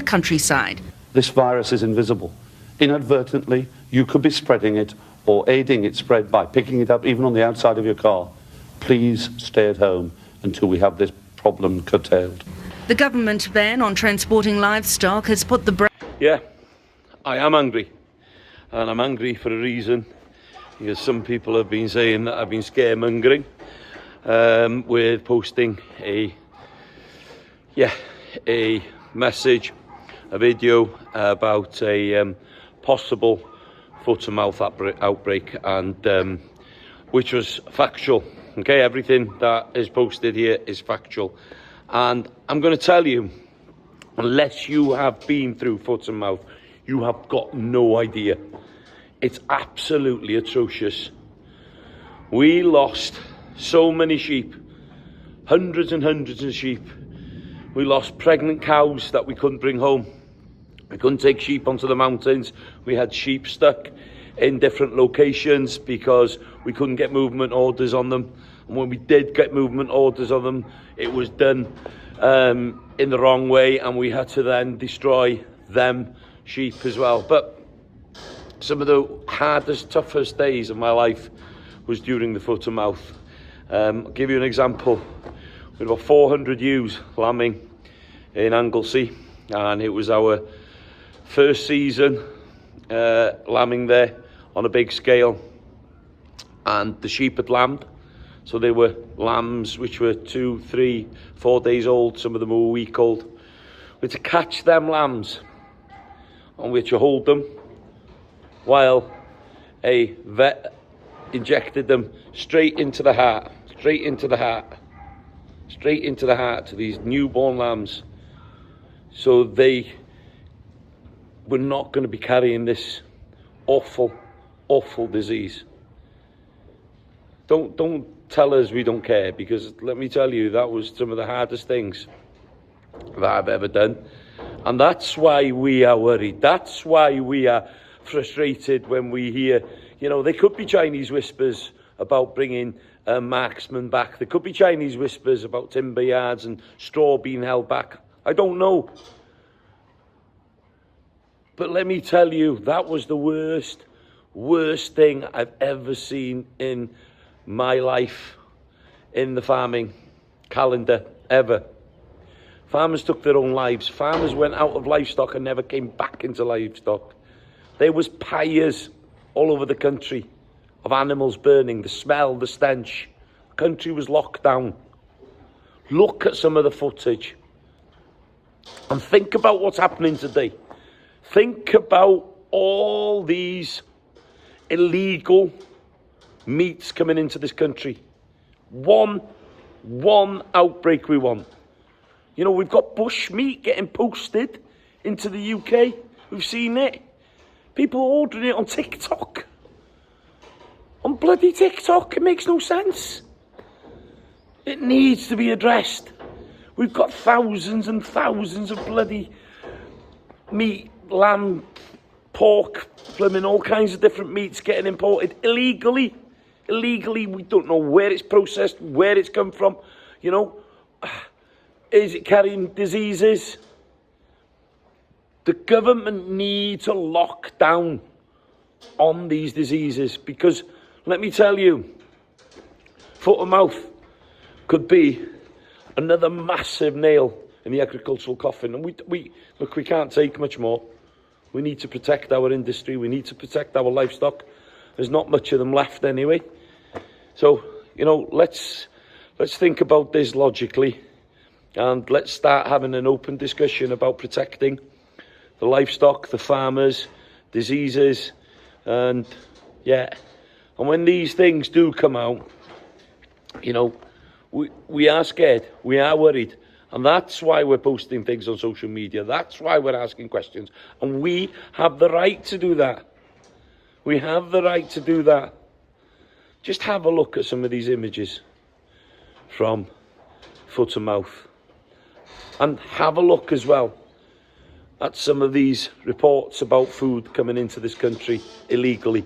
the countryside. This virus is invisible. Inadvertently, you could be spreading it or aiding its spread by picking it up even on the outside of your car. Please stay at home until we have this problem curtailed. The government ban on transporting livestock has put the Yeah, I am angry, and I'm angry for a reason, because some people have been saying that I've been scaremongering with posting a message, a video about a possible foot and mouth outbreak, and which was factual. Okay, everything that is posted here is factual, and I'm going to tell you, unless you have been through foot and mouth, you have got no idea. It's absolutely atrocious. We lost so many sheep, hundreds and hundreds of sheep. We lost pregnant cows that we couldn't bring home. We couldn't take sheep onto the mountains. We had sheep stuck in different locations because we couldn't get movement orders on them. And when we did get movement orders on them, it was done in the wrong way, and we had to then destroy them sheep as well. But some of the hardest, toughest days of my life was during the foot and mouth. I'll give you an example. We had about 400 ewes lambing in Anglesey, and it was our first season lambing there on a big scale, and the sheep had lambed. So they were lambs which were 2, 3, 4 days old. Some of them were a week old. We had to catch them lambs, on which you hold them while a vet injected them straight into the heart to these newborn lambs, so they were not going to be carrying this awful disease. Don't tell us we don't care, because let me tell you, that was some of the hardest things that I've ever done. And that's why we are worried. That's why we are frustrated when we hear, there could be Chinese whispers about bringing marksmen back. There could be Chinese whispers about timber yards and straw being held back. I don't know. But let me tell you, that was the worst thing I've ever seen in my life in the farming calendar, ever. Farmers took their own lives. Farmers went out of livestock and never came back into livestock. There was pyres all over the country of animals burning, the smell, the stench. The country was locked down. Look at some of the footage and think about what's happening today. Think about all these illegal meats coming into this country. One outbreak we want. We've got bush meat getting posted into the UK. We've seen it. People ordering it on TikTok. On bloody TikTok. It makes no sense. It needs to be addressed. We've got thousands and thousands of bloody meat, lamb, pork, all kinds of different meats getting imported illegally. We don't know where it's processed, where it's come from. Is it carrying diseases? The government needs to lock down on these diseases, because let me tell you, foot and mouth could be another massive nail in the agricultural coffin. And we can't take much more. We need to protect our industry. We need to protect our livestock. There's not much of them left anyway. So, let's think about this logically, and let's start having an open discussion about protecting the livestock, the farmers, diseases, and when these things do come out, we are scared, we are worried, and that's why we're posting things on social media. That's why we're asking questions, and we have the right to do that. We have the right to do that. Just have a look at some of these images from foot and mouth, and have a look as well at some of these reports about food coming into this country illegally.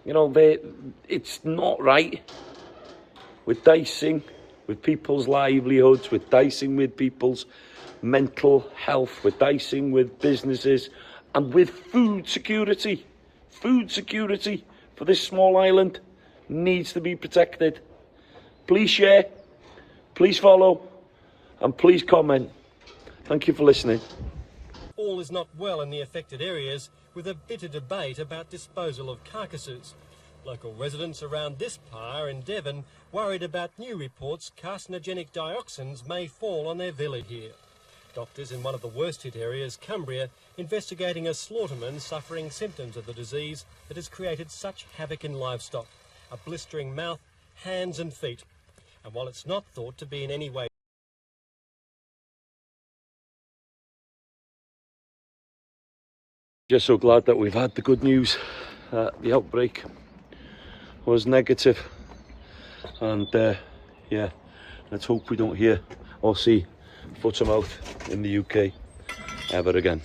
It's not right. We're dicing with people's livelihoods, we're dicing with people's mental health, with dicing, with businesses, and with food security. Food security for this small island needs to be protected. Please share, please follow, and please comment. Thank you for listening. All is not well in the affected areas, with a bitter debate about disposal of carcasses. Local residents around this par in Devon worried about new reports carcinogenic dioxins may fall on their village here. Doctors in one of the worst hit areas, Cumbria, investigating a slaughterman suffering symptoms of the disease that has created such havoc in livestock, a blistering mouth, hands and feet. And while it's not thought to be in any way Just so glad that we've had the good news. The outbreak was negative, and yeah, let's hope we don't hear or see foot and mouth in the UK ever again.